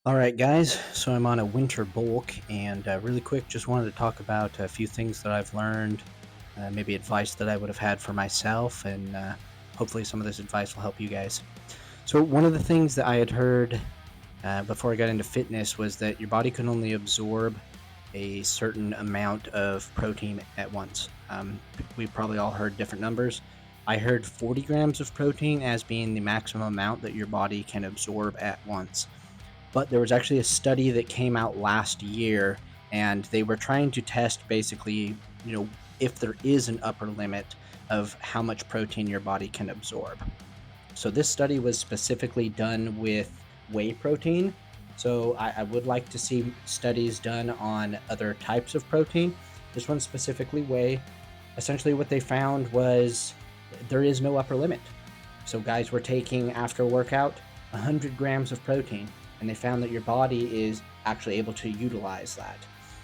All right, guys. So I'm on a winter bulk, and really quick, just wanted to talk about a few things that I've learned, maybe advice that I would have had for myself, and hopefully some of this advice will help you guys. So one of the things that I had heard before I got into fitness was that your body can only absorb a certain amount of protein at once. We've probably all heard different numbers. I heard 40 grams of protein as being the maximum amount that your body can absorb at once. But there was actually a study that came out last year, and they were trying to test basically, if there is an upper limit of how much protein your body can absorb. So this study was specifically done with whey protein. So I would like to see studies done on other types of protein. This one specifically whey. Essentially, what they found was there is no upper limit. So guys were taking after workout 100 grams of protein, and they found that your body is actually able to utilize that.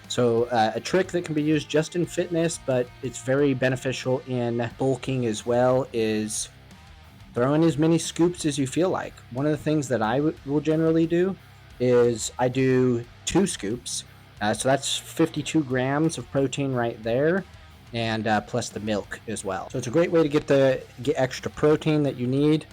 So a trick that can be used just in fitness, but it's very beneficial in bulking as well, is throw in as many scoops as you feel like. One of the things that I will generally do is I do 2 scoops. So that's 52 grams of protein right there, and plus the milk as well. So it's a great way to get extra protein that you need.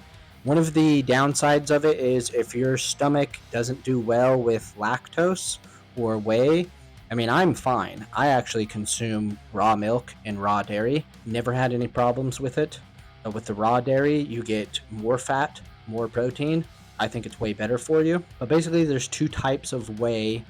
One of the downsides of it is if your stomach doesn't do well with lactose or whey. I mean, I'm fine. I actually consume raw milk and raw dairy. Never had any problems with it. With the raw dairy, you get more fat, more protein. I think it's way better for you. But basically, there's 2 types of whey.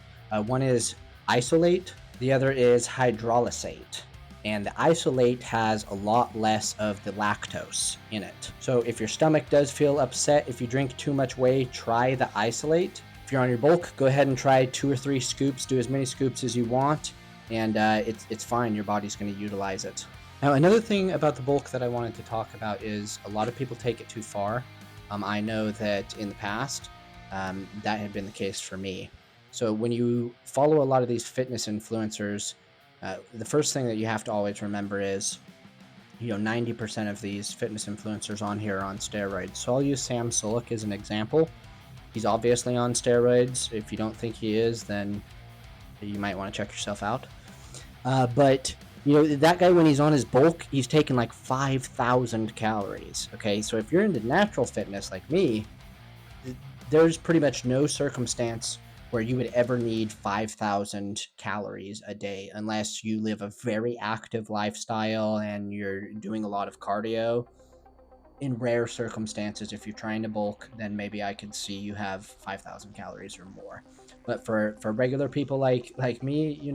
One is isolate, the other is hydrolysate. And the isolate has a lot less of the lactose in it. So if your stomach does feel upset if you drink too much whey, try the isolate. If you're on your bulk, go ahead and try 2 or 3 scoops. Do as many scoops as you want, and it's fine. Your body's going to utilize it. Now, another thing about the bulk that I wanted to talk about is a lot of people take it too far. I know that in the past, that had been the case for me. So when you follow a lot of these fitness influencers, the first thing that you have to always remember is, 90% of these fitness influencers on here are on steroids. So I'll use Sam Sulek as an example. He's obviously on steroids. If you don't think he is, then you might want to check yourself out. But that guy, when he's on his bulk, he's taking like 5,000 calories. Okay, so if you're into natural fitness like me, there's pretty much no circumstance where you would ever need 5,000 calories a day unless you live a very active lifestyle and you're doing a lot of cardio. In rare circumstances, if you're trying to bulk, then maybe I could see you have 5,000 calories or more. But for regular people like me,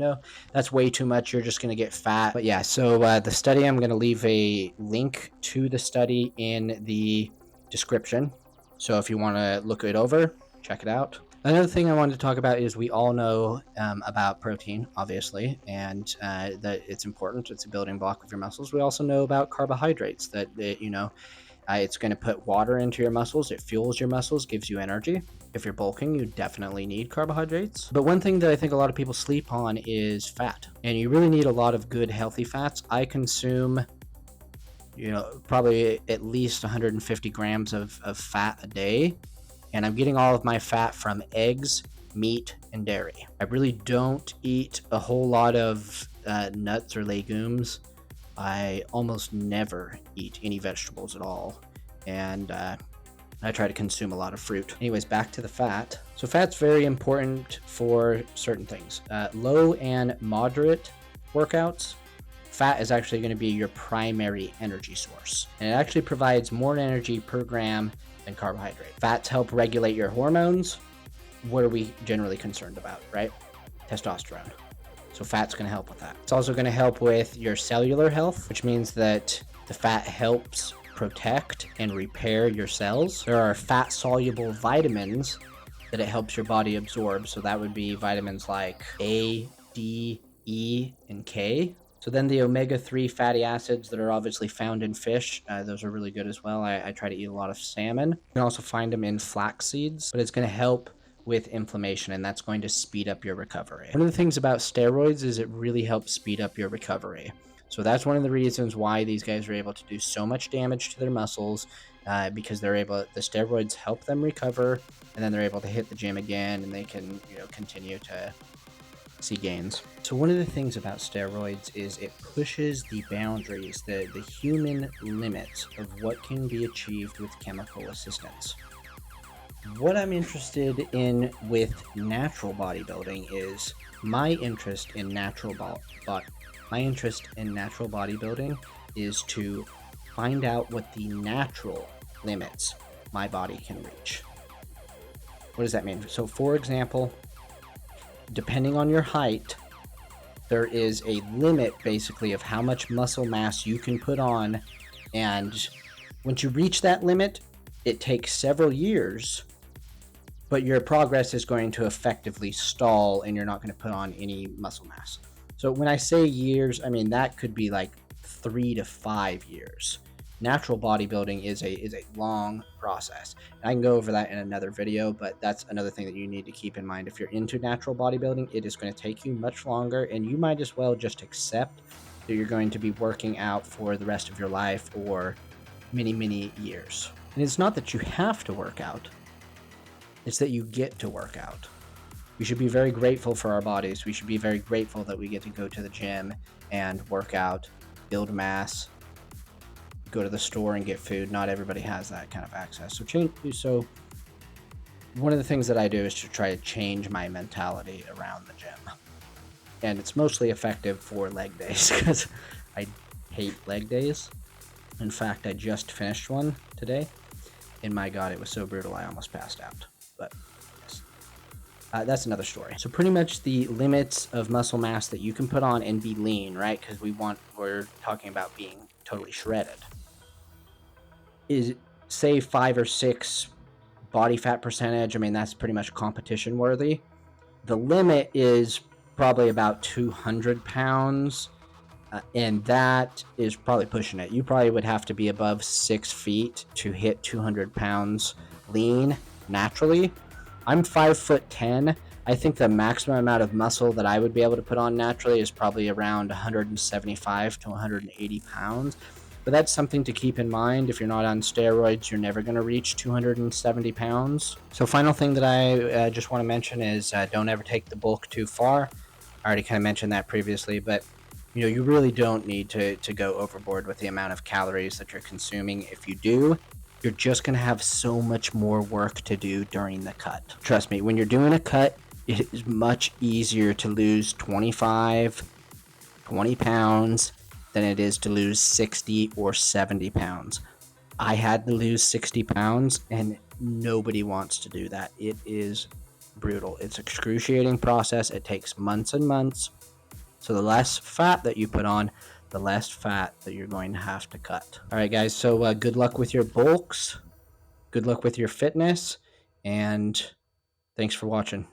that's way too much. You're just going to get fat. But yeah, so the study, I'm going to leave a link to the study in the description. So if you want to look it over, check it out. Another thing I wanted to talk about is we all know about protein, obviously, and that it's important. It's a building block of your muscles. We also know about carbohydrates, that it's going to put water into your muscles. It fuels your muscles, gives you energy. If you're bulking, you definitely need carbohydrates. But one thing that I think a lot of people sleep on is fat. And you really need a lot of good, healthy fats. I consume, probably at least 150 grams of fat a day. And I'm getting all of my fat from eggs, meat, and dairy. I really don't eat a whole lot of nuts or legumes. I almost never eat any vegetables at all, and I try to consume a lot of fruit. Anyways, back to the fat. So fat's very important for certain things. Low and moderate workouts, fat is actually going to be your primary energy source, and it actually provides more energy per gram than carbohydrate. Fats help regulate your hormones. What are we generally concerned about, right? Testosterone. So fat's going to help with that. It's also going to help with your cellular health, which means that the fat helps protect and repair your cells. There are fat-soluble vitamins that it helps your body absorb. So that would be vitamins like A, D, E, and K. So then the omega-3 fatty acids that are obviously found in fish, those are really good as well. I try to eat a lot of salmon. You can also find them in flax seeds, but it's going to help with inflammation, and that's going to speed up your recovery. One of the things about steroids is it really helps speed up your recovery. So that's one of the reasons why these guys are able to do so much damage to their muscles because the steroids help them recover, and then they're able to hit the gym again, and they can, continue to see gains. So one of the things about steroids is it pushes the boundaries, the human limits of what can be achieved with chemical assistance. What I'm interested in with natural bodybuilding is my interest in my interest in natural bodybuilding is to find out what the natural limits my body can reach. What does that mean? So, for example, depending on your height, there is a limit basically of how much muscle mass you can put on. And once you reach that limit, it takes several years, but your progress is going to effectively stall and you're not going to put on any muscle mass. So when I say years, I mean that could be like 3 to 5 years. Natural bodybuilding is a long process. And I can go over that in another video, but that's another thing that you need to keep in mind. If you're into natural bodybuilding, it is going to take you much longer, and you might as well just accept that you're going to be working out for the rest of your life or many, many years. And it's not that you have to work out, it's that you get to work out. We should be very grateful for our bodies. We should be very grateful that we get to go to the gym and work out, build mass, go to the store and get food. Not everybody has that kind of access. So one of the things that I do is to try to change my mentality around the gym. And it's mostly effective for leg days because I hate leg days. In fact, I just finished one today, and my God, it was so brutal I almost passed out. But yes. That's another story. So pretty much the limits of muscle mass that you can put on and be lean, right? Because we're talking about being totally shredded. Is, say, 5 or 6 body fat percentage. I mean, that's pretty much competition worthy. The limit is probably about 200 pounds. And that is probably pushing it. You probably would have to be above 6 feet to hit 200 pounds lean naturally. I'm 5'10". I think the maximum amount of muscle that I would be able to put on naturally is probably around 175 to 180 pounds. But that's something to keep in mind. If you're not on steroids, you're never going to reach 270 pounds. So final thing that I just want to mention is don't ever take the bulk too far. I already kind of mentioned that previously, but you really don't need to go overboard with the amount of calories that you're consuming. If you do, you're just going to have so much more work to do during the cut. Trust me, when you're doing a cut, it is much easier to lose 20 pounds than it is to lose 60 or 70 pounds. I had to lose 60 pounds, and nobody wants to do that. It is brutal. It's an excruciating process. It takes months and months. So the less fat that you put on, the less fat that you're going to have to cut. All right, guys. So good luck with your bulks. Good luck with your fitness. And thanks for watching.